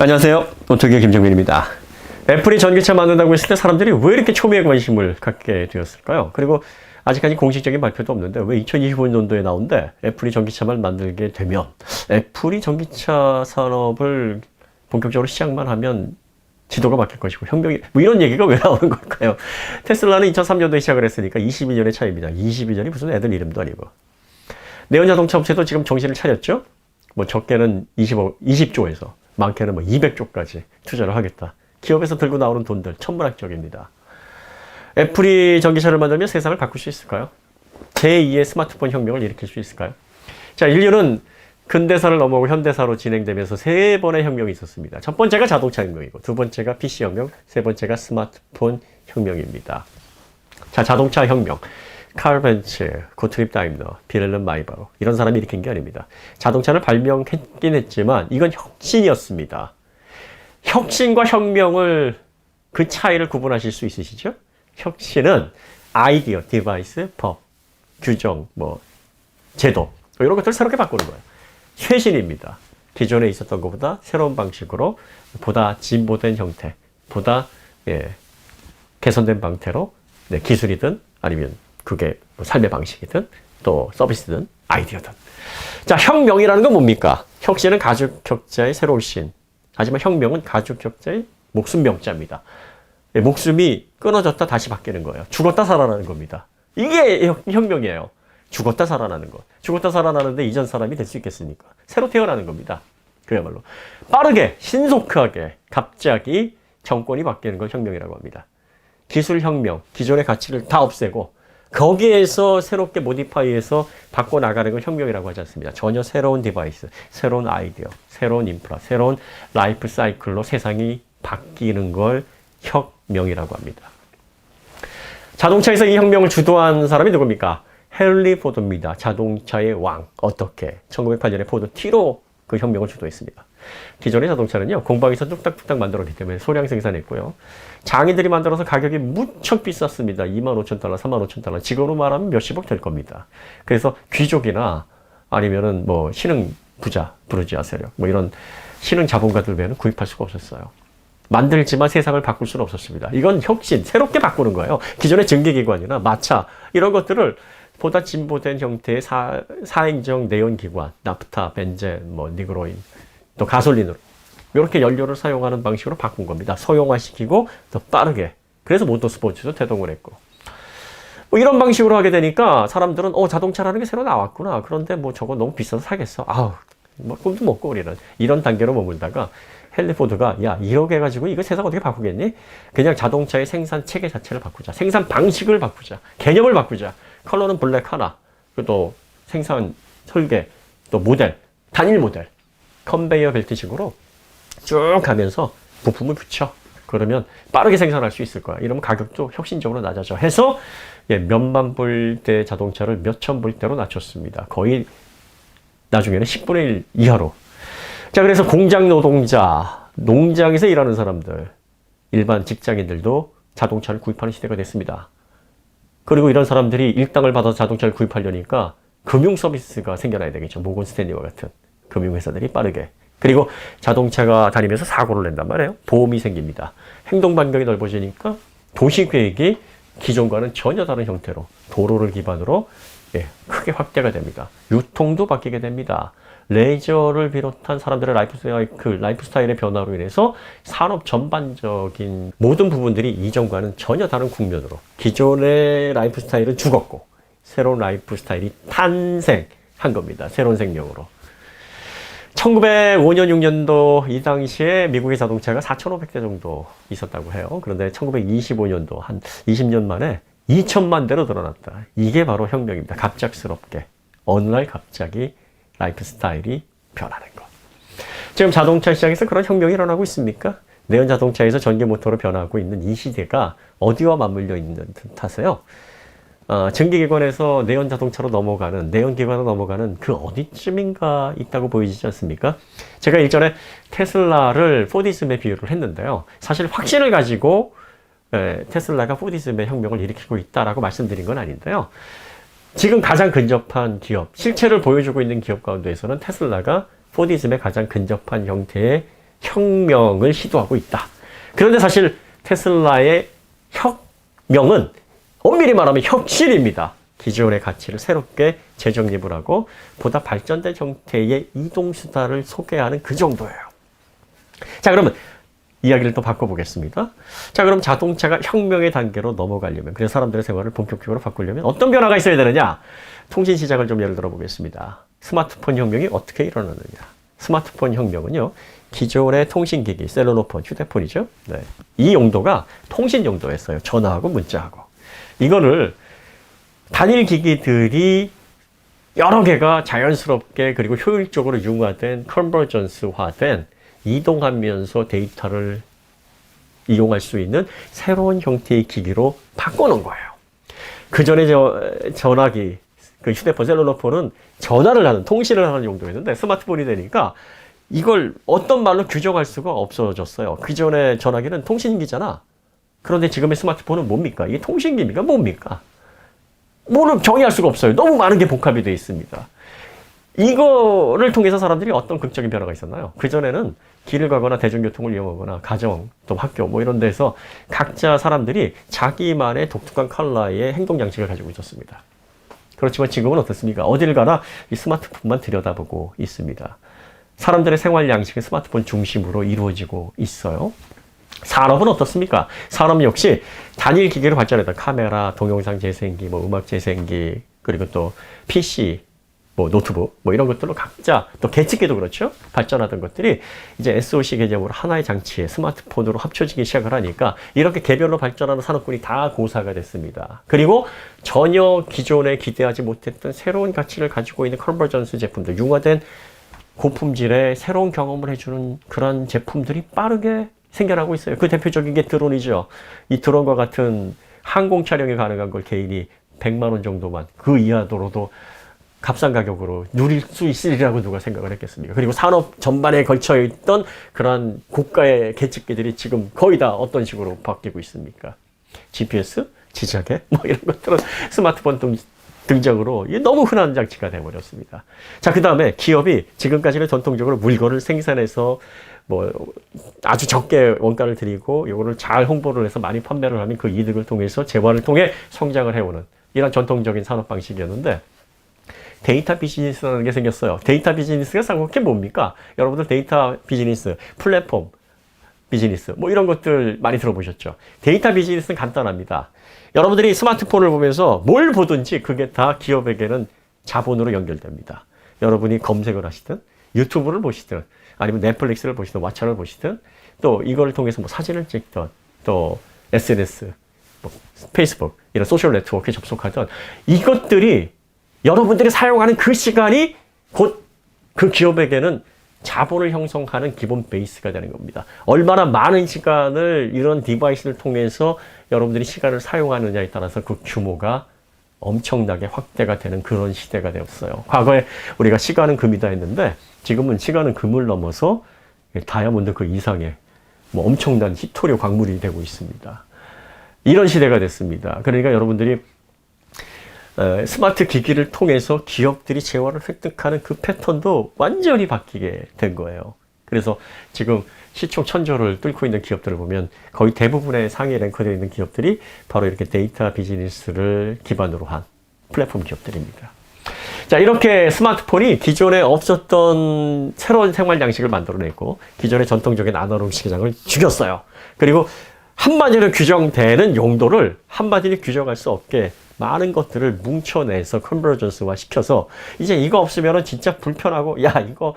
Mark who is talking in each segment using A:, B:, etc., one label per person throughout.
A: 안녕하세요. 노트기의 김정민입니다. 애플이 전기차 만든다고 했을 때 사람들이 왜 이렇게 초미의 관심을 갖게 되었을까요? 그리고 아직까지 공식적인 발표도 없는데 왜 2025년도에 나온데 애플이 전기차만 만들게 되면 애플이 전기차 산업을 본격적으로 시작만 하면 지도가 바뀔 것이고 혁명이 뭐 이런 얘기가 왜 나오는 걸까요? 테슬라는 2003년도에 시작을 했으니까 22년의 차이입니다. 22년이 무슨 애들 이름도 아니고. 네온 자동차 업체도 지금 정신을 차렸죠? 뭐 적게는 20조에서 많게는 뭐 200조까지 투자를 하겠다. 기업에서 들고 나오는 돈들 천문학적입니다. 애플이 전기차를 만들면 세상을 바꿀 수 있을까요? 제2의 스마트폰 혁명을 일으킬 수 있을까요? 자, 인류는 근대사를 넘어오고 현대사로 진행되면서 세 번의 혁명이 있었습니다. 첫 번째가 자동차 혁명이고, 두 번째가 PC 혁명, 세 번째가 스마트폰 혁명입니다. 자, 자동차 혁명. 칼 벤츠, 고트립 다임러, 빌헬름 마이바흐 이런 사람이 일으킨 게 아닙니다. 자동차를 발명했긴 했지만 이건 혁신이었습니다. 혁신과 혁명을 그 차이를 구분하실 수 있으시죠? 혁신은 아이디어, 디바이스, 법, 규정, 뭐 제도 이런 것들을 새롭게 바꾸는 거예요. 쇄신입니다. 기존에 있었던 것보다 새로운 방식으로 보다 진보된 형태, 보다 개선된 방태로 기술이든 아니면 그게 뭐 삶의 방식이든 또 서비스든 아이디어든. 자, 혁명이라는 건 뭡니까? 혁신은 가죽 격자의 새로운 신. 하지만 혁명은 가죽 격자의 목숨 명자입니다. 목숨이 끊어졌다 다시 바뀌는 거예요. 죽었다 살아나는 겁니다. 이게 혁명이에요. 죽었다 살아나는 것. 죽었다 살아나는데 이전 사람이 될 수 있겠습니까? 새로 태어나는 겁니다. 그야말로. 빠르게, 신속하게, 갑자기 정권이 바뀌는 걸 혁명이라고 합니다. 기술혁명, 기존의 가치를 다 없애고 거기에서 새롭게 모디파이해서 바꿔나가는 걸 혁명이라고 하지 않습니다. 전혀 새로운 디바이스, 새로운 아이디어, 새로운 인프라, 새로운 라이프 사이클로 세상이 바뀌는 걸 혁명이라고 합니다. 자동차에서 이 혁명을 주도한 사람이 누굽니까? 헨리 포드입니다. 자동차의 왕. 어떻게? 1908년에 포드 T로 그 혁명을 주도했습니다. 기존의 자동차는요, 공방에서 뚝딱뚝딱 만들었기 때문에 소량 생산했고요. 장인들이 만들어서 가격이 무척 비쌌습니다. 25,000달러, 35,000달러. 지금으로 말하면 몇십억 될 겁니다. 그래서 귀족이나 아니면은 뭐 신흥 부자, 부르지아 세력, 뭐 이런 신흥 자본가들 외에는 구입할 수가 없었어요. 만들지만 세상을 바꿀 수는 없었습니다. 이건 혁신, 새롭게 바꾸는 거예요. 기존의 증기기관이나 마차, 이런 것들을 보다 진보된 형태의 사행정 내연기관, 나프타, 벤젠, 뭐 니그로인, 또 가솔린으로 이렇게 연료를 사용하는 방식으로 바꾼 겁니다. 소형화시키고 더 빠르게. 그래서 모터스포츠도 태동을 했고. 뭐 이런 방식으로 하게 되니까 사람들은 자동차라는 게 새로 나왔구나. 그런데 뭐 저거 너무 비싸서 사겠어. 아우, 뭐 꿈도 못 꿔 우리는. 이런 단계로 머물다가 헨리 포드가 야, 이렇게 해가지고 이거 세상 어떻게 바꾸겠니? 그냥 자동차의 생산 체계 자체를 바꾸자. 생산 방식을 바꾸자. 개념을 바꾸자. 컬러는 블랙 하나. 그리고 또 생산 설계, 또 모델, 단일 모델. 컨베이어 벨트식으로 쭉 가면서 부품을 붙여. 그러면 빠르게 생산할 수 있을 거야. 이러면 가격도 혁신적으로 낮아져. 해서 몇만 불대 자동차를 몇천 불대로 낮췄습니다. 거의 나중에는 10분의 1 이하로. 자, 그래서 공장 노동자, 농장에서 일하는 사람들, 일반 직장인들도 자동차를 구입하는 시대가 됐습니다. 그리고 이런 사람들이 일당을 받아서 자동차를 구입하려니까 금융 서비스가 생겨나야 되겠죠. 모건 스탠리와 같은 금융회사들이 빠르게. 그리고 자동차가 다니면서 사고를 낸단 말이에요. 보험이 생깁니다. 행동 반경이 넓어지니까 도시계획이 기존과는 전혀 다른 형태로 도로를 기반으로 크게 확대가 됩니다. 유통도 바뀌게 됩니다. 레저를 비롯한 사람들의 라이프 스타일의 변화로 인해서 산업 전반적인 모든 부분들이 이전과는 전혀 다른 국면으로 기존의 라이프 스타일은 죽었고 새로운 라이프 스타일이 탄생한 겁니다. 새로운 생명으로. 1905년, 6년도 이 당시에 미국의 자동차가 4,500대 정도 있었다고 해요. 그런데 1925년도 한 20년 만에 2천만 대로 늘어났다. 이게 바로 혁명입니다. 갑작스럽게. 어느 날 갑자기 라이프 스타일이 변하는 것. 지금 자동차 시장에서 그런 혁명이 일어나고 있습니까? 네온 자동차에서 전기 모터로 변하고 있는 이 시대가 어디와 맞물려 있는 듯하세요? 증기기관에서 네온 자동차로 넘어가는, 네온기관으로 넘어가는 그 어디쯤인가 있다고 보이지 않습니까? 제가 일전에 테슬라를 포디즘에 비유를 했는데요. 사실 확신을 가지고 테슬라가 포디즘의 혁명을 일으키고 있다라고 말씀드린 건 아닌데요. 지금 가장 근접한 기업, 실체를 보여주고 있는 기업 가운데에서는 테슬라가 포디즘에 가장 근접한 형태의 혁명을 시도하고 있다. 그런데 사실 테슬라의 혁명은 엄밀히 말하면 혁신입니다. 기존의 가치를 새롭게 재정립을 하고 보다 발전된 형태의 이동수단을 소개하는 그 정도예요. 자, 그러면 이야기를 또 바꿔보겠습니다. 자, 그럼 자동차가 혁명의 단계로 넘어가려면, 그래서 사람들의 생활을 본격적으로 바꾸려면 어떤 변화가 있어야 되느냐? 통신 시장을 좀 예를 들어 보겠습니다. 스마트폰 혁명이 어떻게 일어나느냐? 스마트폰 혁명은요, 기존의 통신기기, 셀룰러폰, 휴대폰이죠. 네. 이 용도가 통신 용도였어요. 전화하고 문자하고. 이거를 단일 기기들이 여러 개가 자연스럽게 그리고 효율적으로 융화된 컨버전스화된 이동하면서 데이터를 이용할 수 있는 새로운 형태의 기기로 바꿔놓은 거예요. 그 전에 전화기, 그 휴대폰, 셀룰러폰은 전화를 하는, 통신을 하는 용도였는데 스마트폰이 되니까 이걸 어떤 말로 규정할 수가 없어졌어요. 그 전에 전화기는 통신기잖아. 그런데 지금의 스마트폰은 뭡니까? 이게 통신기입니까? 뭡니까? 뭐는 정의할 수가 없어요. 너무 많은 게 복합이 되어 있습니다. 이거를 통해서 사람들이 어떤 극적인 변화가 있었나요? 그전에는 길을 가거나 대중교통을 이용하거나 가정, 또 학교 뭐 이런 데서 각자 사람들이 자기만의 독특한 컬러의 행동양식을 가지고 있었습니다. 그렇지만 지금은 어떻습니까? 어딜 가나 이 스마트폰만 들여다보고 있습니다. 사람들의 생활 양식은 스마트폰 중심으로 이루어지고 있어요. 산업은 어떻습니까? 산업 역시 단일 기기로 발전했던 카메라, 동영상 재생기, 뭐 음악 재생기, 그리고 또 PC, 뭐 노트북, 뭐 이런 것들로 각자, 또 계측기도 그렇죠? 발전하던 것들이 이제 SoC 개념으로 하나의 장치에 스마트폰으로 합쳐지기 시작을 하니까 이렇게 개별로 발전하는 산업군이 다 고사가 됐습니다. 그리고 전혀 기존에 기대하지 못했던 새로운 가치를 가지고 있는 컨버전스 제품들, 융화된 고품질의 새로운 경험을 해주는 그런 제품들이 빠르게 생겨나고 있어요. 그 대표적인 게 드론이죠. 이 드론과 같은 항공 촬영이 가능한 걸 개인이 100만 원 정도만, 그 이하로도 값싼 가격으로 누릴 수 있으리라고 누가 생각을 했겠습니까? 그리고 산업 전반에 걸쳐 있던 그런 고가의 계측기들이 지금 거의 다 어떤 식으로 바뀌고 있습니까? GPS, 지자계, 뭐 이런 것들은 스마트폰 등장으로 이게 너무 흔한 장치가 되어버렸습니다. 자, 그 다음에 기업이 지금까지는 전통적으로 물건을 생산해서 뭐 아주 적게 원가를 들이고 이거를 잘 홍보를 해서 많이 판매를 하면 그 이득을 통해서 재화를 통해 성장을 해오는 이런 전통적인 산업 방식이었는데, 데이터 비즈니스라는 게 생겼어요. 데이터 비즈니스가 상관없게 뭡니까? 여러분들 데이터 비즈니스, 플랫폼 비즈니스, 뭐 이런 것들 많이 들어보셨죠? 데이터 비즈니스는 간단합니다. 여러분들이 스마트폰을 보면서 뭘 보든지 그게 다 기업에게는 자본으로 연결됩니다. 여러분이 검색을 하시든, 유튜브를 보시든, 아니면 넷플릭스를 보시든, 왓챠를 보시든, 또 이걸 통해서 뭐 사진을 찍든, 또 SNS, 뭐 페이스북, 이런 소셜 네트워크에 접속하든, 이것들이 여러분들이 사용하는 그 시간이 곧 그 기업에게는 자본을 형성하는 기본 베이스가 되는 겁니다. 얼마나 많은 시간을 이런 디바이스를 통해서 여러분들이 시간을 사용하느냐에 따라서 그 규모가 엄청나게 확대가 되는 그런 시대가 되었어요. 과거에 우리가 시간은 금이다 했는데 지금은 시간은 금을 넘어서 다이아몬드 그 이상의 뭐 엄청난 희토류 광물이 되고 있습니다. 이런 시대가 됐습니다. 그러니까 여러분들이 스마트 기기를 통해서 기업들이 재화를 획득하는 그 패턴도 완전히 바뀌게 된 거예요. 그래서 지금 시총 1000조를 뚫고 있는 기업들을 보면 거의 대부분의 상위 랭크되어 있는 기업들이 바로 이렇게 데이터 비즈니스를 기반으로 한 플랫폼 기업들입니다. 자, 이렇게 스마트폰이 기존에 없었던 새로운 생활 양식을 만들어냈고 기존의 전통적인 아날로그 시장을 죽였어요. 그리고 한마디로 규정되는 용도를 한마디로 규정할 수 없게 많은 것들을 뭉쳐내서 컨버전스화 시켜서 이제 이거 없으면 진짜 불편하고, 야, 이거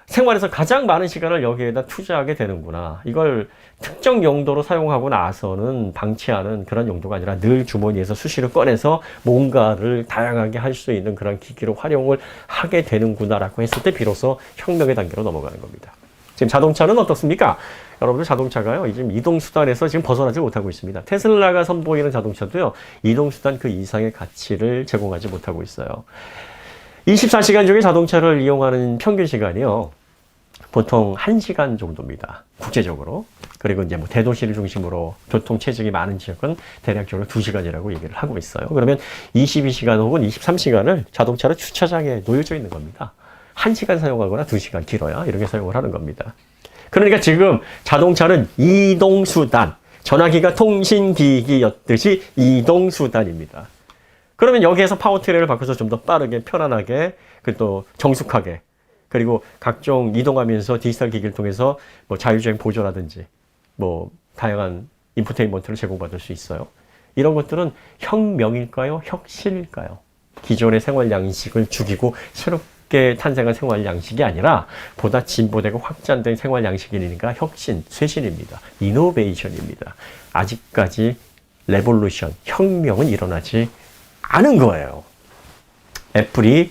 A: 생활에서 가장 많은 시간을 여기에다 투자하게 되는구나. 이걸 특정 용도로 사용하고 나서는 방치하는 그런 용도가 아니라 늘 주머니에서 수시로 꺼내서 뭔가를 다양하게 할 수 있는 그런 기기로 활용을 하게 되는구나라고 했을 때 비로소 혁명의 단계로 넘어가는 겁니다. 지금 자동차는 어떻습니까? 여러분들 자동차가요, 지금 이동수단에서 지금 벗어나지 못하고 있습니다. 테슬라가 선보이는 자동차도요, 이동수단 그 이상의 가치를 제공하지 못하고 있어요. 24시간 중에 자동차를 이용하는 평균 시간이요, 보통 1시간 정도입니다. 국제적으로. 그리고 이제 뭐 대도시를 중심으로 교통 체증이 많은 지역은 대략적으로 2시간이라고 얘기를 하고 있어요. 그러면 22시간 혹은 23시간을 자동차로 주차장에 놓여져 있는 겁니다. 1시간 사용하거나 2시간 길어야 이렇게 사용을 하는 겁니다. 그러니까 지금 자동차는 이동수단, 전화기가 통신기기였듯이 이동수단입니다. 그러면 여기에서 파워트레인을 바꿔서 좀 더 빠르게, 편안하게, 그리고 또 정숙하게, 그리고 각종 이동하면서 디지털 기기를 통해서 뭐 자율주행 보조라든지 뭐 다양한 인포테인먼트를 제공받을 수 있어요. 이런 것들은 혁명일까요? 혁신일까요? 기존의 생활 양식을 죽이고 새롭게 탄생한 생활 양식이 아니라 보다 진보되고 확장된 생활 양식이니까 혁신, 쇄신입니다. 이노베이션입니다. 아직까지 레볼루션, 혁명은 일어나지 않은 거예요. 애플이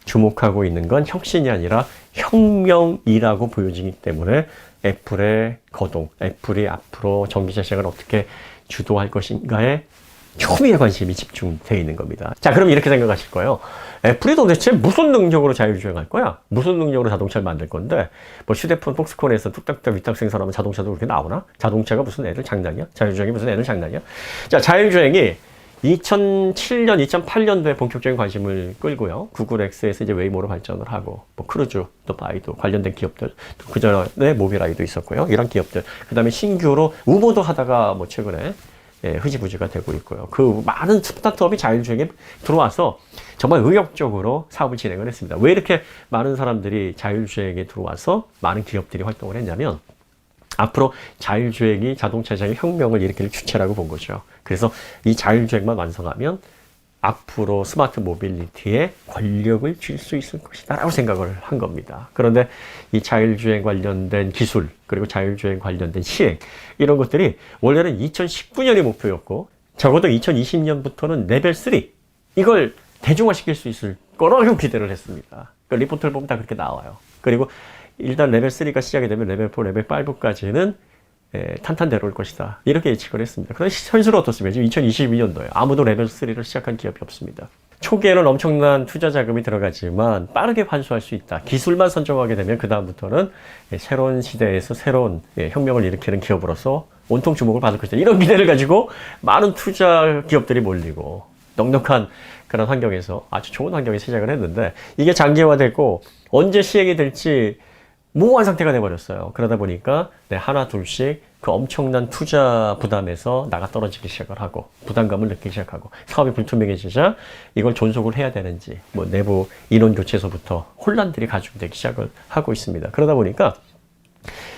A: 주목하고 있는 건 혁신이 아니라 혁명이라고 보여지기 때문에 애플의 거동, 애플이 앞으로 전기차 시장을 어떻게 주도할 것인가에 초미의 관심이 집중되어 있는 겁니다. 자, 그럼 이렇게 생각하실 거예요. 애플이 도대체 무슨 능력으로 자율주행할 거야? 무슨 능력으로 자동차를 만들 건데, 뭐 휴대폰 폭스콘에서 뚝딱뚝딱 위탁 생산하면 자동차도 그렇게 나오나? 자동차가 무슨 애들 장난이야? 자율주행이 무슨 애들 장난이야? 자, 자율주행이 2007년, 2008년도에 본격적인 관심을 끌고요. 구글 X에서 이제 웨이모로 발전을 하고, 뭐 크루즈, 또 바이두 관련된 기업들, 또 그 전에 모빌아이도 있었고요. 이런 기업들. 그 다음에 신규로 우버도 하다가 뭐 최근에 흐지부지가 되고 있고요. 그 많은 스타트업이 자율주행에 들어와서 정말 의욕적으로 사업을 진행을 했습니다. 왜 이렇게 많은 사람들이 자율주행에 들어와서 많은 기업들이 활동을 했냐면, 앞으로 자율주행이 자동차 시장의 혁명을 일으킬 주체라고 본 거죠. 그래서 이 자율주행만 완성하면 앞으로 스마트 모빌리티에 권력을 쥘 수 있을 것이다 라고 생각을 한 겁니다. 그런데 이 자율주행 관련된 기술, 그리고 자율주행 관련된 시행, 이런 것들이 원래는 2019년이 목표였고, 적어도 2020년부터는 레벨 3, 이걸 대중화시킬 수 있을 거라고 기대를 했습니다. 그러니까 리포트를 보면 다 그렇게 나와요. 그리고 일단 레벨 3가 시작이 되면 레벨 4, 레벨 5까지는 탄탄대로일 것이다. 이렇게 예측을 했습니다. 그런데 현실은 어떻습니까? 지금 2022년도에 아무도 레벨 3를 시작한 기업이 없습니다. 초기에는 엄청난 투자 자금이 들어가지만 빠르게 환수할 수 있다. 기술만 선정하게 되면 그 다음부터는 새로운 시대에서 새로운 혁명을 일으키는 기업으로서 온통 주목을 받을 것이다. 이런 기대를 가지고 많은 투자 기업들이 몰리고 넉넉한 그런 환경에서 아주 좋은 환경에서 시작을 했는데, 이게 장기화되고 언제 시행이 될지 모호한 상태가 돼버렸어요. 그러다 보니까 하나 둘씩 그 엄청난 투자 부담에서 나가 떨어지기 시작을 하고, 부담감을 느끼기 시작하고, 사업이 불투명해지자 이걸 존속을 해야 되는지, 뭐 내부 인원 교체에서부터 혼란들이 가중되기 시작을 하고 있습니다. 그러다 보니까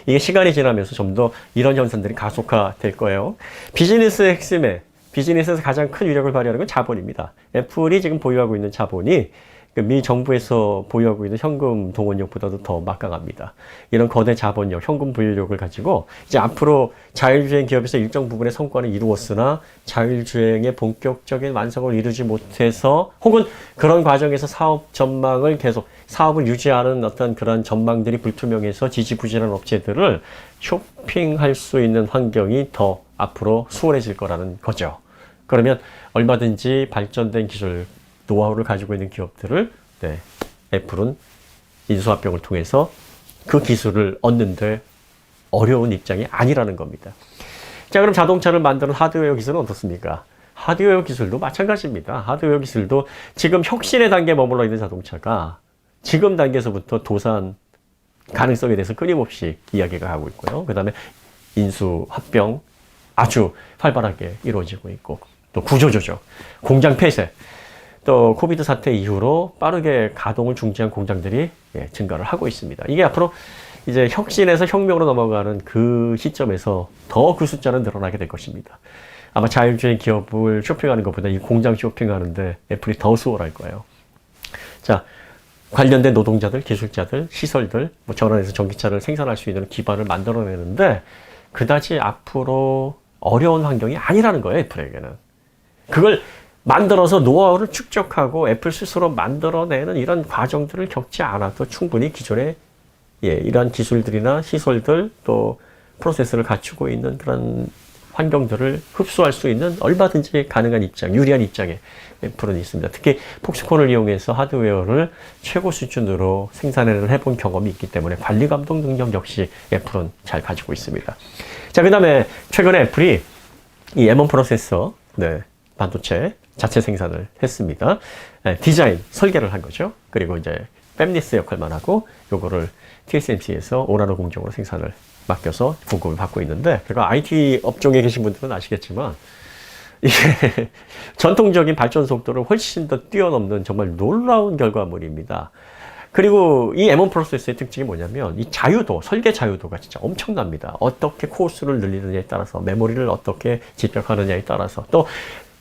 A: 이게 시간이 지나면서 좀 더 이런 현상들이 가속화될 거예요. 비즈니스의 핵심에, 비즈니스에서 가장 큰 위력을 발휘하는 건 자본입니다. 애플이 지금 보유하고 있는 자본이 미 정부에서 보유하고 있는 현금 동원력보다도 더 막강합니다. 이런 거대 자본력, 현금 보유력을 가지고 이제 앞으로 자율주행 기업에서 일정 부분의 성과는 이루었으나 자율주행의 본격적인 완성을 이루지 못해서, 혹은 그런 과정에서 사업 전망을 계속, 사업을 유지하는 어떤 그런 전망들이 불투명해서 지지부진한 업체들을 쇼핑할 수 있는 환경이 더 앞으로 수월해질 거라는 거죠. 그러면 얼마든지 발전된 기술, 노하우를 가지고 있는 기업들을 애플은 인수합병을 통해서 그 기술을 얻는데 어려운 입장이 아니라는 겁니다. 자, 그럼 자동차를 만드는 하드웨어 기술은 어떻습니까? 하드웨어 기술도 마찬가지입니다. 하드웨어 기술도 지금 혁신의 단계에 머물러 있는 자동차가 지금 단계에서부터 도산 가능성에 대해서 끊임없이 이야기가 하고 있고요. 그 다음에 인수합병 아주 활발하게 이루어지고 있고, 또 구조조정, 공장 폐쇄, 또 코비드 사태 이후로 빠르게 가동을 중지한 공장들이 증가를 하고 있습니다. 이게 앞으로 이제 혁신에서 혁명으로 넘어가는 그 시점에서 더 그 숫자는 늘어나게 될 것입니다. 아마 자율주행 기업을 쇼핑하는 것보다 이 공장 쇼핑하는데 애플이 더 수월할 거예요. 자, 관련된 노동자들, 기술자들, 시설들, 뭐 전원에서 전기차를 생산할 수 있는 기반을 만들어내는데 그다지 앞으로 어려운 환경이 아니라는 거예요, 애플에게는. 그걸 만들어서 노하우를 축적하고 애플 스스로 만들어내는 이런 과정들을 겪지 않아도 충분히 기존의 이러한 기술들이나 시설들, 또 프로세스를 갖추고 있는 그런 환경들을 흡수할 수 있는 얼마든지 가능한 입장, 유리한 입장에 애플은 있습니다. 특히 폭스콘을 이용해서 하드웨어를 최고 수준으로 생산을 해본 경험이 있기 때문에 관리 감독 능력 역시 애플은 잘 가지고 있습니다. 자, 그 다음에 최근에 애플이 이 M1 프로세서, 반도체 자체 생산을 했습니다. 디자인, 설계를 한 거죠. 그리고 이제 팹리스 역할만 하고 요거를 TSMC에서 오나노 공정으로 생산을 맡겨서 공급을 받고 있는데, 그러니까 IT 업종에 계신 분들은 아시겠지만 이게 전통적인 발전 속도를 훨씬 더 뛰어넘는 정말 놀라운 결과물입니다. 그리고 이 M1 프로세서의 특징이 뭐냐면 이 자유도, 설계 자유도가 진짜 엄청납니다. 어떻게 코어수를 늘리느냐에 따라서, 메모리를 어떻게 집약하느냐에 따라서, 또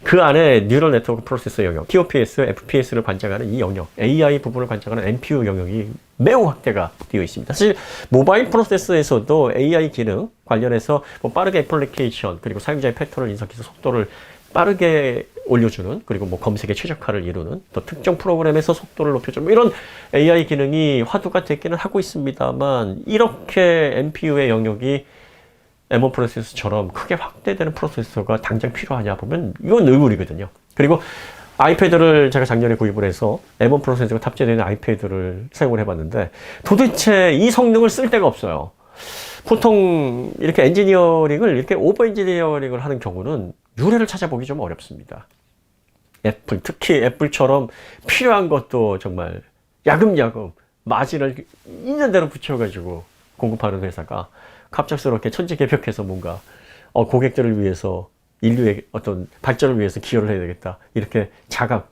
A: 그 안에 뉴럴 네트워크 프로세서 영역, TOPS, FPS를 관장하는 이 영역, AI 부분을 관장하는 NPU 영역이 매우 확대가 되어 있습니다. 사실 모바일 프로세서에서도 AI 기능 관련해서 뭐 빠르게 애플리케이션, 그리고 사용자의 패턴을 인식해서 속도를 빠르게 올려주는, 그리고 뭐 검색에 최적화를 이루는, 또 특정 프로그램에서 속도를 높여주는, 뭐 이런 AI 기능이 화두가 되기는 하고 있습니다만, 이렇게 NPU의 영역이 M1 프로세서처럼 크게 확대되는 프로세서가 당장 필요하냐 보면 이건 의문이거든요. 그리고 아이패드를 제가 작년에 구입을 해서 M1 프로세서가 탑재되는 아이패드를 사용을 해봤는데 도대체 이 성능을 쓸 데가 없어요. 보통 이렇게 엔지니어링을, 이렇게 오버 엔지니어링을 하는 경우는 유래를 찾아보기 좀 어렵습니다. 애플, 특히 애플처럼 필요한 것도 정말 야금야금 마진을 있는 대로 붙여가지고 공급하는 회사가 갑작스럽게 천지개벽해서 뭔가 고객들을 위해서, 인류의 어떤 발전을 위해서 기여를 해야 되겠다, 이렇게 자각을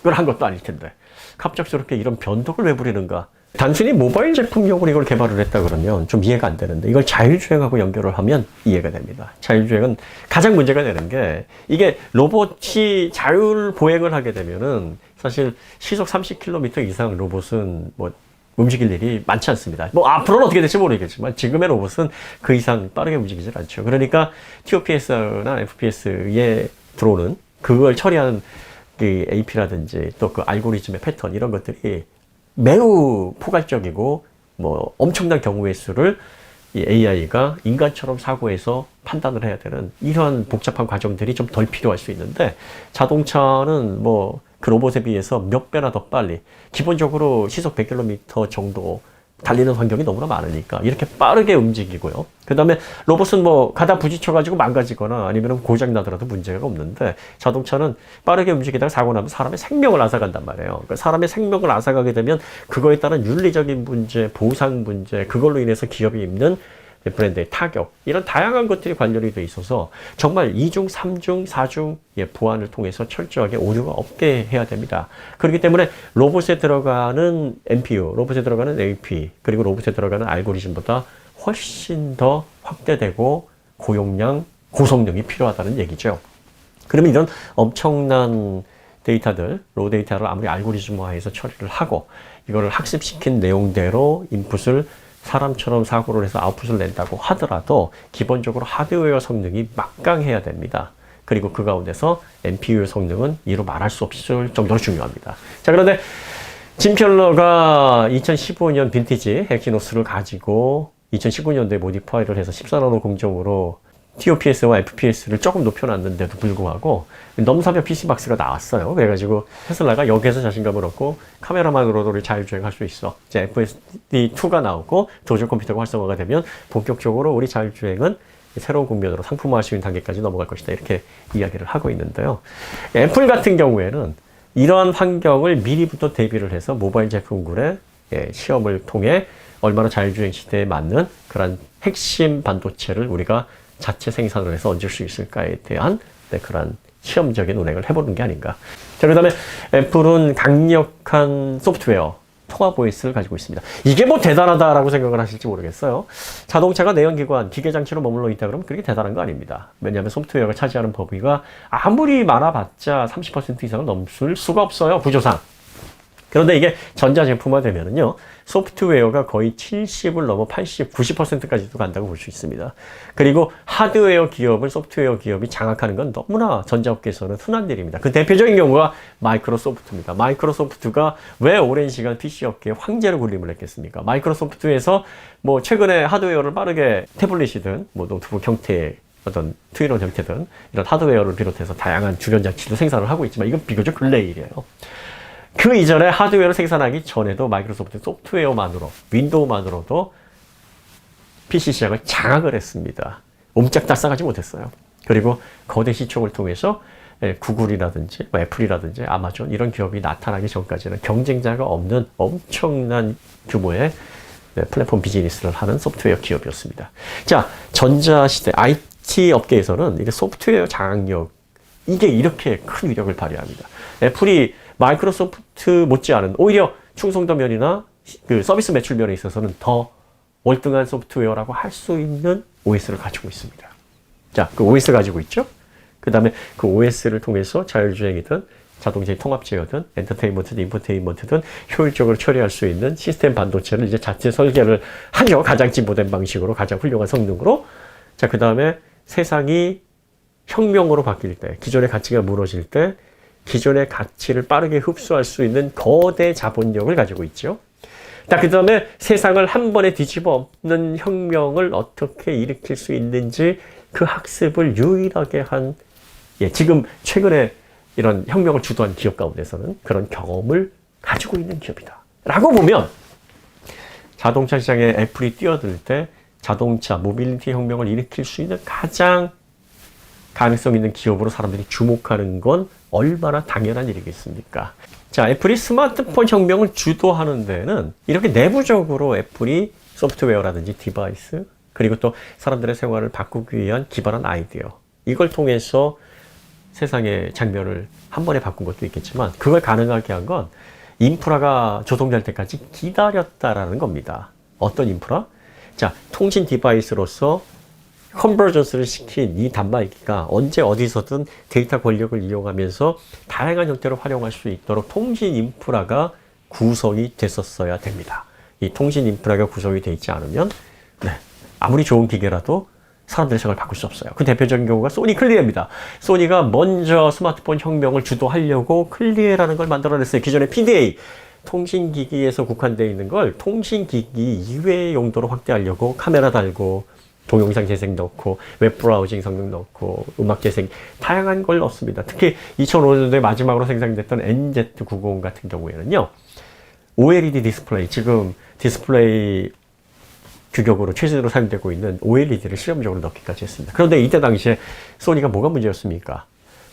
A: 한 것도 아닐 텐데 갑작스럽게 이런 변덕을 왜 부리는가. 단순히 모바일 제품용으로 이걸 개발을 했다 그러면 좀 이해가 안 되는데, 이걸 자율주행하고 연결을 하면 이해가 됩니다. 자율주행은 가장 문제가 되는 게, 이게 로봇이 자율 보행을 하게 되면은 사실 시속 30km 이상 로봇은 뭐 움직일 일이 많지 않습니다. 뭐 앞으로는 어떻게 될지 모르겠지만 지금의 로봇은 그 이상 빠르게 움직이질 않죠. 그러니까 TOPS나 FPS에 들어오는, 그걸 처리하는 그 AP라든지 또 그 알고리즘의 패턴, 이런 것들이 매우 포괄적이고 뭐 엄청난 경우의 수를 이 AI가 인간처럼 사고해서 판단을 해야 되는 이런 복잡한 과정들이 좀 덜 필요할 수 있는데, 자동차는 뭐 그 로봇에 비해서 몇 배나 더 빨리, 기본적으로 시속 100km 정도 달리는 환경이 너무나 많으니까 이렇게 빠르게 움직이고요. 그 다음에 로봇은 뭐 가다 부딪혀가지고 망가지거나 아니면 고장이 나더라도 문제가 없는데, 자동차는 빠르게 움직이다가 사고 나면 사람의 생명을 앗아간단 말이에요. 그러니까 사람의 생명을 앗아가게 되면 그거에 따른 윤리적인 문제, 보상 문제, 그걸로 인해서 기업이 입는 브랜드의 타격, 이런 다양한 것들이 관련이 돼 있어서 정말 2중, 3중, 4중 보안을 통해서 철저하게 오류가 없게 해야 됩니다. 그렇기 때문에 로봇에 들어가는 NPU, 로봇에 들어가는 AP, 그리고 로봇에 들어가는 알고리즘보다 훨씬 더 확대되고 고용량, 고성능이 필요하다는 얘기죠. 그러면 이런 엄청난 데이터들, 로 데이터를 아무리 알고리즘화해서 처리를 하고 이거를 학습시킨 내용대로 인풋을 사람처럼 사고를 해서 아웃풋을 낸다고 하더라도 기본적으로 하드웨어 성능이 막강해야 됩니다. 그리고 그 가운데서 NPU 성능은 이루 말할 수 없을 정도로 중요합니다. 자, 그런데 짐 켈러가 2015년 빈티지 엑시노스를 가지고 2019년도에 모디파이를 해서 14나노 공정으로 TOPS와 FPS를 조금 높여놨는데도 불구하고 넘사벽 PC박스가 나왔어요. 그래가지고 테슬라가 여기에서 자신감을 얻고 카메라만으로도 자율주행할 수 있어. 이제 FSD2가 나오고 도전 컴퓨터가 활성화가 되면 본격적으로 우리 자율주행은 새로운 국면으로 상품화할 수 있는 단계까지 넘어갈 것이다, 이렇게 이야기를 하고 있는데요. 애플 같은 경우에는 이러한 환경을 미리부터 대비를 해서 모바일 제품군의 시험을 통해 얼마나 자율주행 시대에 맞는 그런 핵심 반도체를 우리가 자체 생산을 해서 얹을 수 있을까에 대한 그런 시험적인 운행을 해보는 게 아닌가. 자, 그 다음에 애플은 강력한 소프트웨어, 통합 OS를 가지고 있습니다. 이게 뭐 대단하다라고 생각을 하실지 모르겠어요. 자동차가 내연기관, 기계장치로 머물러 있다 그러면 그렇게 대단한 거 아닙니다. 왜냐하면 소프트웨어가 차지하는 범위가 아무리 많아봤자 30% 이상은 넘을 수가 없어요, 구조상. 그런데 이게 전자제품화 되면은요, 소프트웨어가 거의 70을 넘어 80, 90%까지도 간다고 볼 수 있습니다. 그리고 하드웨어 기업을 소프트웨어 기업이 장악하는 건 너무나 전자업계에서는 흔한 일입니다. 그 대표적인 경우가 마이크로소프트입니다. 마이크로소프트가 왜 오랜 시간 PC업계의 황제로 군림을 했겠습니까? 마이크로소프트에서 뭐 최근에 하드웨어를 빠르게 태블릿이든 뭐 노트북 형태의 어떤 투인원 형태든 이런 하드웨어를 비롯해서 다양한 주변 장치도 생산을 하고 있지만 이건 비교적 근래 일이에요. 그 이전에 하드웨어를 생산하기 전에도 마이크로소프트 소프트웨어만으로, 윈도우만으로도 PC 시장을 장악을 했습니다. 옴짝달싹하지 못했어요. 그리고 거대 시총을 통해서 구글이라든지 뭐 애플이라든지 아마존 이런 기업이 나타나기 전까지는 경쟁자가 없는 엄청난 규모의 플랫폼 비즈니스를 하는 소프트웨어 기업이었습니다. 자, 전자시대 IT 업계에서는 이게 소프트웨어 장악력 이게 이렇게 큰 위력을 발휘합니다. 애플이 마이크로소프트 못지않은 오히려 충성도 면이나 그 서비스 매출 면에 있어서는 더 월등한 소프트웨어라고 할 수 있는 OS를 가지고 있습니다. 자, 그 OS 가지고 있죠? 그 다음에 그 OS를 통해서 자율주행이든 자동차의 통합제어든 엔터테인먼트든 인포테인먼트든 효율적으로 처리할 수 있는 시스템 반도체를 이제 자체 설계를 하죠. 가장 진보된 방식으로, 가장 훌륭한 성능으로. 자, 그 다음에 세상이 혁명으로 바뀔 때, 기존의 가치가 무너질 때, 기존의 가치를 빠르게 흡수할 수 있는 거대 자본력을 가지고 있죠. 자, 그 다음에 세상을 한 번에 뒤집어 엎는 혁명을 어떻게 일으킬 수 있는지 그 학습을 유일하게 한, 지금 최근에 이런 혁명을 주도한 기업 가운데서는 그런 경험을 가지고 있는 기업이다. 라고 보면 자동차 시장에 애플이 뛰어들 때 자동차, 모빌리티 혁명을 일으킬 수 있는 가장 가능성 있는 기업으로 사람들이 주목하는 건 얼마나 당연한 일이겠습니까? 자, 애플이 스마트폰 혁명을 주도하는 데는 이렇게 내부적으로 애플이 소프트웨어라든지 디바이스, 그리고 또 사람들의 생활을 바꾸기 위한 기발한 아이디어, 이걸 통해서 세상의 장면을 한 번에 바꾼 것도 있겠지만 그걸 가능하게 한 건 인프라가 조성될 때까지 기다렸다라는 겁니다. 어떤 인프라? 자, 통신 디바이스로서 컨버전스를 시킨 이 단말기가 언제 어디서든 데이터 권력을 이용하면서 다양한 형태로 활용할 수 있도록 통신 인프라가 구성이 됐었어야 됩니다. 이 통신 인프라가 구성이 되어 있지 않으면 아무리 좋은 기계라도 사람들의 생활을 바꿀 수 없어요. 그 대표적인 경우가 소니 클리에입니다. 소니가 먼저 스마트폰 혁명을 주도하려고 클리에라는 걸 만들어냈어요. 기존의 PDA, 통신기기에서 국한되어 있는 걸 통신기기 이외의 용도로 확대하려고 카메라 달고 동영상 재생 넣고 웹브라우징 성능 넣고 음악 재생 다양한 걸 넣습니다. 특히 2005년도에 마지막으로 생산됐던 NZ90 같은 경우에는요. OLED 디스플레이, 지금 디스플레이 규격으로 최신으로 사용되고 있는 OLED를 실험적으로 넣기까지 했습니다. 그런데 이때 당시에 소니가 뭐가 문제였습니까?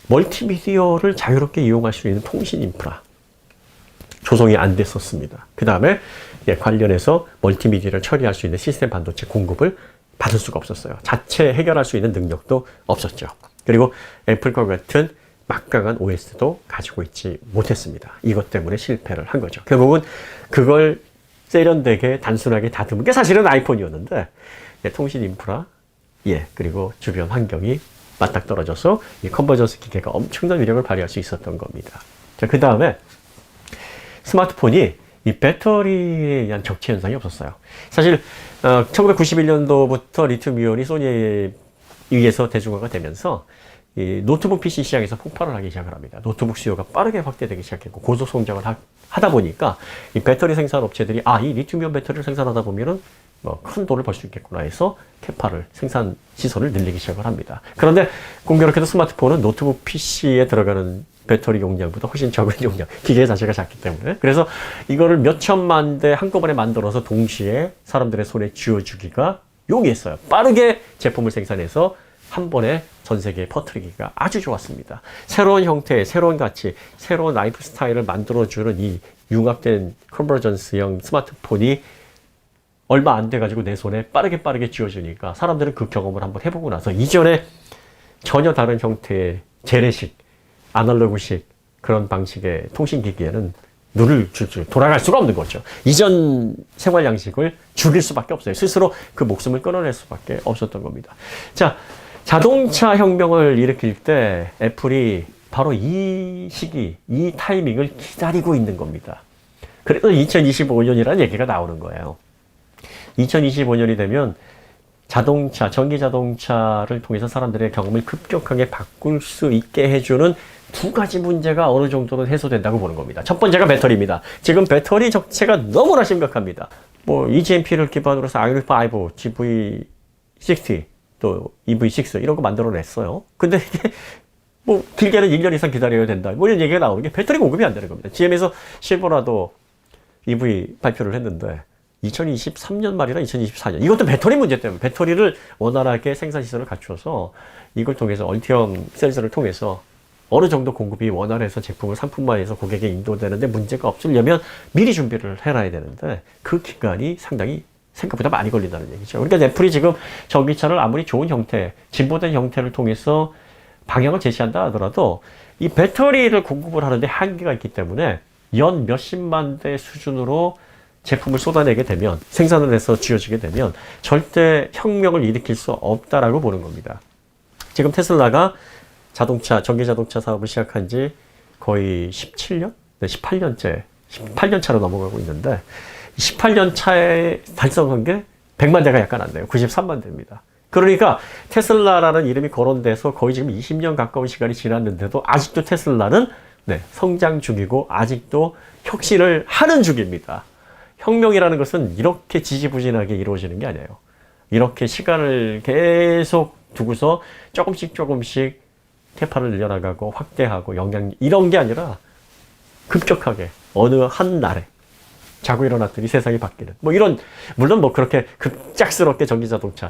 A: 멀티미디어를 자유롭게 이용할 수 있는 통신 인프라 조성이 안 됐었습니다. 그 다음에 관련해서 멀티미디어를 처리할 수 있는 시스템 반도체 공급을 받을 수가 없었어요. 자체 해결할 수 있는 능력도 없었죠. 그리고 애플과 같은 막강한 OS도 가지고 있지 못했습니다. 이것 때문에 실패를 한 거죠. 결국은 그걸 세련되게 단순하게 다듬은 게 사실은 아이폰이었는데 통신 인프라, 그리고 주변 환경이 맞닥떨어져서 이 컨버전스 기계가 엄청난 위력을 발휘할 수 있었던 겁니다. 자, 그 다음에 스마트폰이 이 배터리에 의한 적체 현상이 없었어요. 사실 1991년도부터 리튬이온이 소니에 의해서 대중화가 되면서 이 노트북 PC 시장에서 폭발을 하기 시작을 합니다. 노트북 수요가 빠르게 확대되기 시작했고 고속 성장을 하다 보니까 이 배터리 생산 업체들이 이 리튬이온 배터리를 생산하다 보면은 큰 돈을 벌 수 있겠구나 해서 캐파를 생산 시설을 늘리기 시작을 합니다. 그런데 공교롭게도 스마트폰은 노트북 PC에 들어가는 배터리 용량보다 훨씬 적은 용량, 기계 자체가 작기 때문에. 그래서 이거를 몇 천만 대 한꺼번에 만들어서 동시에 사람들의 손에 쥐어주기가 용이했어요. 빠르게 제품을 생산해서 한 번에 전 세계에 퍼뜨리기가 아주 좋았습니다. 새로운 형태, 새로운 가치, 새로운 라이프 스타일을 만들어주는 이 융합된 컨버전스형 스마트폰이 얼마 안 돼가지고 내 손에 빠르게 쥐어주니까 사람들은 그 경험을 한번 해보고 나서 이전에 전혀 다른 형태의 재래식, 아날로그식 그런 방식의 통신기기에는 눈을 돌아갈 수가 없는 거죠. 이전 생활 양식을 죽일 수밖에 없어요. 스스로 그 목숨을 끊어낼 수밖에 없었던 겁니다. 자, 자동차 혁명을 일으킬 때 애플이 바로 이 시기, 이 타이밍을 기다리고 있는 겁니다. 그래서 2025년이라는 얘기가 나오는 거예요. 2025년이 되면 자동차, 전기 자동차를 통해서 사람들의 경험을 급격하게 바꿀 수 있게 해주는 두 가지 문제가 어느 정도는 해소된다고 보는 겁니다. 첫 번째가 배터리입니다. 지금 배터리 적체가 너무나 심각합니다. EGMP를 기반으로 해서 i5, GV60, 또 EV6 이런 거 만들어냈어요. 근데 이게 길게는 1년 이상 기다려야 된다. 이런 얘기가 나오는 게 배터리 공급이 안 되는 겁니다. GM에서 실버라도 EV 발표를 했는데 2023년 말이나 2024년. 이것도 배터리 문제 때문에 배터리를 원활하게 생산 시설을 갖춰서 이걸 통해서 얼티엄 셀서를 통해서 어느 정도 공급이 원활해서 제품을 상품화해서 고객에 인도되는데 문제가 없으려면 미리 준비를 해놔야 되는데 그 기간이 상당히 생각보다 많이 걸린다는 얘기죠. 그러니까 애플이 지금 전기차를 아무리 좋은 형태, 진보된 형태를 통해서 방향을 제시한다 하더라도 이 배터리를 공급을 하는데 한계가 있기 때문에 연 몇십만 대 수준으로 제품을 쏟아내게 되면, 생산을 해서 쥐어지게 되면 절대 혁명을 일으킬 수 없다라고 보는 겁니다. 지금 테슬라가 전기 자동차 사업을 시작한 지 거의 17년? 네, 18년 차로 넘어가고 있는데 18년 차에 달성한 게 100만 대가 약간 안 돼요. 93만 대입니다. 그러니까 테슬라라는 이름이 거론돼서 거의 지금 20년 가까운 시간이 지났는데도 아직도 테슬라는 성장 중이고 아직도 혁신을 하는 중입니다. 혁명이라는 것은 이렇게 지지부진하게 이루어지는 게 아니에요. 이렇게 시간을 계속 두고서 조금씩 캐파를 늘려나가고 확대하고 영향 이런 게 아니라 급격하게 어느 한 날에 자고 일어났더니 세상이 바뀌는 이런, 물론 그렇게 급작스럽게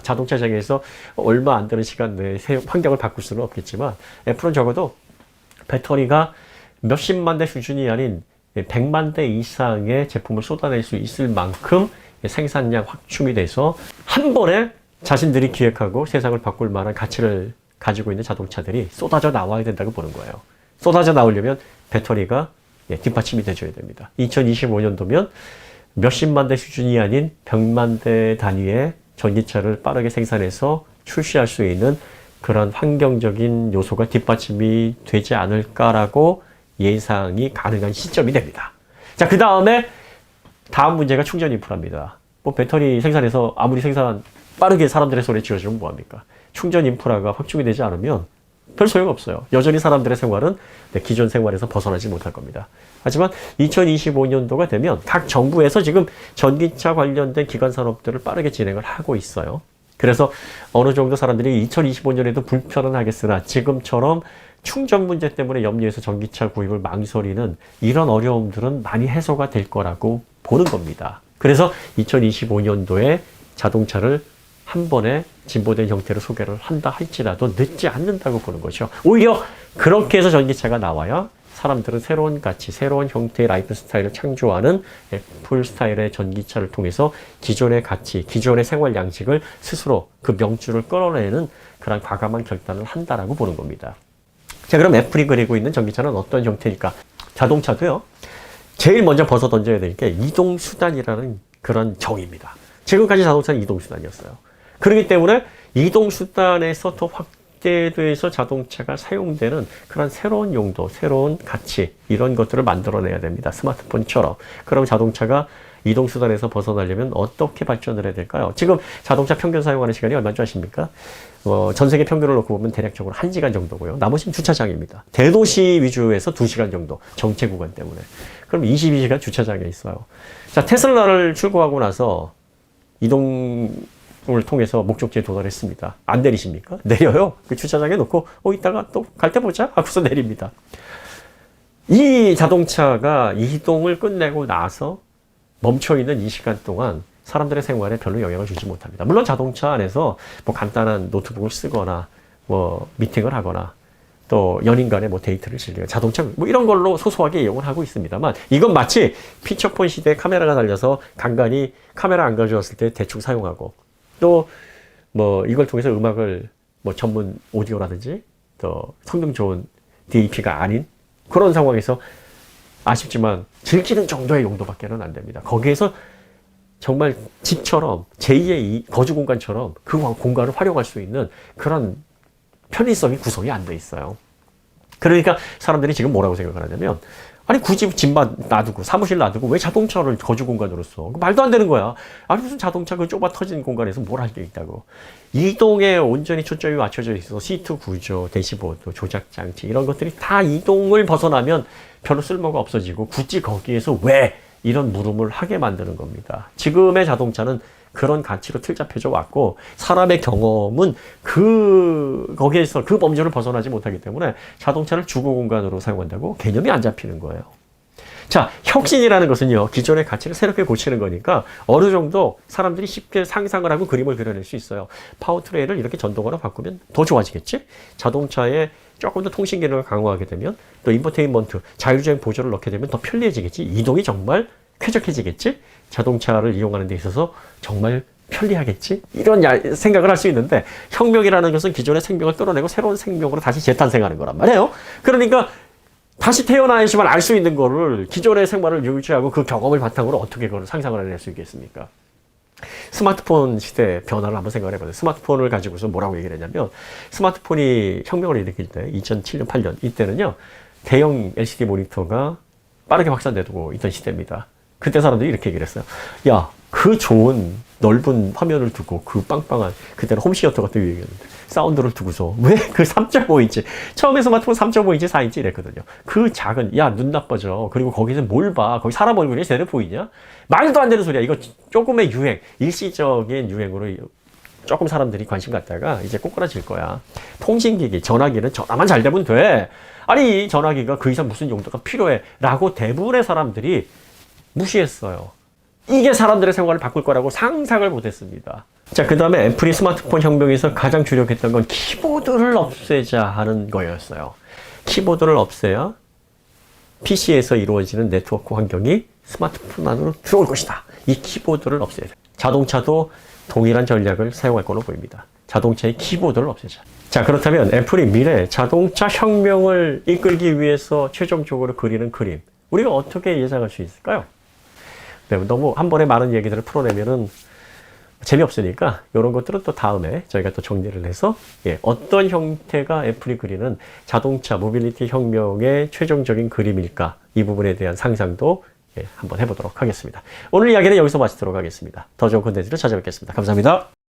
A: 자동차장에서 얼마 안 되는 시간 내에 환경을 바꿀 수는 없겠지만 애플은 적어도 배터리가 몇십만 대 수준이 아닌 100만 대 이상의 제품을 쏟아낼 수 있을 만큼 생산량 확충이 돼서 한 번에 자신들이 기획하고 세상을 바꿀 만한 가치를 가지고 있는 자동차들이 쏟아져 나와야 된다고 보는 거예요. 쏟아져 나오려면 배터리가 뒷받침이 돼줘야 됩니다. 2025년도면 몇십만 대 수준이 아닌 100만 대 단위의 전기차를 빠르게 생산해서 출시할 수 있는 그런 환경적인 요소가 뒷받침이 되지 않을까라고 예상이 가능한 시점이 됩니다. 자, 그 다음 문제가 충전 인프라입니다. 배터리 생산해서 아무리 빠르게 사람들의 손에 쥐어주면 뭐합니까? 충전 인프라가 확충이 되지 않으면 별 소용없어요. 여전히 사람들의 생활은 기존 생활에서 벗어나지 못할 겁니다. 하지만 2025년도가 되면 각 정부에서 지금 전기차 관련된 기관 산업들을 빠르게 진행을 하고 있어요. 그래서 어느 정도 사람들이 2025년에도 불편은 하겠으나 지금처럼 충전 문제 때문에 염려해서 전기차 구입을 망설이는 이런 어려움들은 많이 해소가 될 거라고 보는 겁니다. 그래서 2025년도에 자동차를 한 번에 진보된 형태로 소개를 한다 할지라도 늦지 않는다고 보는 거죠. 오히려 그렇게 해서 전기차가 나와야 사람들은 새로운 가치, 새로운 형태의 라이프 스타일을 창조하는 애플 스타일의 전기차를 통해서 기존의 가치, 기존의 생활 양식을 스스로 그 명주를 끌어내는 그런 과감한 결단을 한다라고 보는 겁니다. 자, 그럼 애플이 그리고 있는 전기차는 어떤 형태일까? 자동차도요, 제일 먼저 벗어 던져야 될 게 이동수단이라는 그런 정의입니다. 지금까지 자동차는 이동수단이었어요. 그렇기 때문에 이동수단에서 더 확대돼서 자동차가 사용되는 그런 새로운 용도, 새로운 가치, 이런 것들을 만들어내야 됩니다. 스마트폰처럼. 그럼 자동차가 이동수단에서 벗어나려면 어떻게 발전을 해야 될까요? 지금 자동차 평균 사용하는 시간이 얼마인 줄 아십니까? 전 세계 평균을 놓고 보면 대략적으로 1시간 정도고요. 나머지는 주차장입니다. 대도시 위주에서 2시간 정도, 정체 구간 때문에. 그럼 22시간 주차장에 있어요. 자, 테슬라를 출고하고 나서 이동을 통해서 목적지에 도달했습니다. 안 내리십니까? 내려요. 그 주차장에 놓고 이따가 또 갈 때 보자 하고서 내립니다. 이 자동차가 이동을 끝내고 나서 멈춰있는 이 시간 동안 사람들의 생활에 별로 영향을 주지 못합니다. 물론 자동차 안에서 간단한 노트북을 쓰거나 미팅을 하거나 또 연인 간에 데이트를 즐기고 자동차 이런 걸로 소소하게 이용을 하고 있습니다만, 이건 마치 피처폰 시대에 카메라가 달려서 간간히 카메라 안 가져왔을 때 대충 사용하고, 또 이걸 통해서 음악을 전문 오디오라든지 또 성능 좋은 DAP가 아닌 그런 상황에서 아쉽지만 즐기는 정도의 용도밖에는 안 됩니다. 거기에서 정말 집처럼 제2의 거주 공간처럼 그 공간을 활용할 수 있는 그런 편의성이 구성이 안 돼 있어요. 그러니까 사람들이 지금 뭐라고 생각을 하냐면, 아니 굳이 집만 놔두고 사무실 놔두고 왜 자동차를 거주 공간으로 써? 말도 안 되는 거야. 아니 무슨 자동차 그 좁아 터진 공간에서 뭘 할 게 있다고. 이동에 온전히 초점이 맞춰져 있어서 시트 구조, 대시보드, 조작 장치 이런 것들이 다 이동을 벗어나면 별로 쓸모가 없어지고 굳이 거기에서 왜 이런 물음을 하게 만드는 겁니다. 지금의 자동차는 그런 가치로 틀잡혀져 왔고, 사람의 경험은 거기에서 그 범주를 벗어나지 못하기 때문에 자동차를 주거 공간으로 사용한다고 개념이 안 잡히는 거예요. 자, 혁신이라는 것은요, 기존의 가치를 새롭게 고치는 거니까 어느 정도 사람들이 쉽게 상상을 하고 그림을 그려낼 수 있어요. 파워트레인을 이렇게 전동화로 바꾸면 더 좋아지겠지? 자동차의 조금 더 통신 기능을 강화하게 되면 또 인포테인먼트, 자율주행 보조를 넣게 되면 더 편리해지겠지. 이동이 정말 쾌적해지겠지. 자동차를 이용하는 데 있어서 정말 편리하겠지. 이런 생각을 할 수 있는데 혁명이라는 것은 기존의 생명을 뚫어내고 새로운 생명으로 다시 재탄생하는 거란 말이에요. 그러니까 다시 태어나야지만 알 수 있는 거를 기존의 생활을 유지하고 그 경험을 바탕으로 어떻게 그걸 상상을 해낼 수 있겠습니까? 스마트폰 시대 변화를 한번 생각을 해보세요. 스마트폰을 가지고서 뭐라고 얘기를 했냐면 스마트폰이 혁명을 일으킬 때 2007년, 8년 이때는요. 대형 LCD 모니터가 빠르게 확산되고 있던 시대입니다. 그때 사람들이 이렇게 얘기를 했어요. 야, 그 좋은 넓은 화면을 두고 그 빵빵한 그때는 홈시어터 같은 유행이었는데 사운드를 두고서 왜 그 3.5인치 처음에 스마트폰 3.5인치 4인치 이랬거든요. 그 작은 야 눈 나빠져. 그리고 거기서 뭘 봐. 거기 사람 얼굴이 제대로 보이냐? 말도 안 되는 소리야. 이거 조금의 유행 일시적인 유행으로 조금 사람들이 관심 갖다가 이제 꼬꾸라질 거야. 통신기기 전화기는 전화만 잘 되면 돼. 아니 전화기가 그 이상 무슨 용도가 필요해 라고 대부분의 사람들이 무시했어요. 이게 사람들의 생활을 바꿀 거라고 상상을 못했습니다. 자, 그 다음에 애플이 스마트폰 혁명에서 가장 주력했던 건 키보드를 없애자 하는 거였어요. 키보드를 없애야 PC에서 이루어지는 네트워크 환경이 스마트폰 안으로 들어올 것이다. 이 키보드를 없애야 돼. 자동차도 동일한 전략을 사용할 걸로 보입니다. 자동차의 키보드를 없애자. 자, 그렇다면 애플이 미래 자동차 혁명을 이끌기 위해서 최종적으로 그리는 그림, 우리가 어떻게 예상할 수 있을까요? 네, 너무 한 번에 많은 얘기들을 풀어내면은 재미없으니까 이런 것들은 또 다음에 저희가 또 정리를 해서 어떤 형태가 애플이 그리는 자동차 모빌리티 혁명의 최종적인 그림일까 이 부분에 대한 상상도 한번 해보도록 하겠습니다. 오늘 이야기는 여기서 마치도록 하겠습니다. 더 좋은 콘텐츠로 찾아뵙겠습니다. 감사합니다.